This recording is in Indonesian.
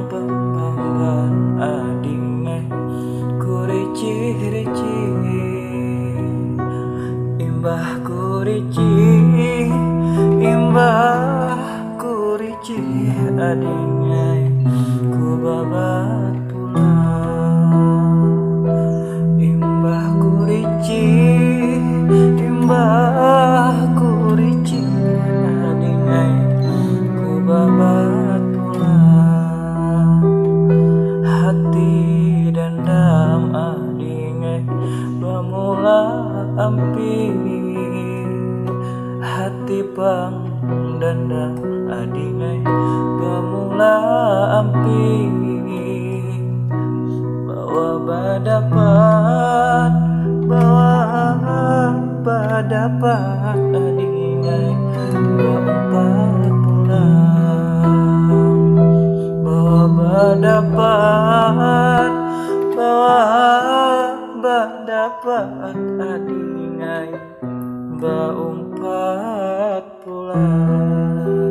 Pembanggan adinge kurici-rici imbah kurici adinge ku babat pulang imbah kurici adinge ku babat pulang hati dendam adinge bamula ampi hati pang dendam adinge bamula ampi bawa badapat adinge baumpat pulang bawa badapat adingai baumpat pulang.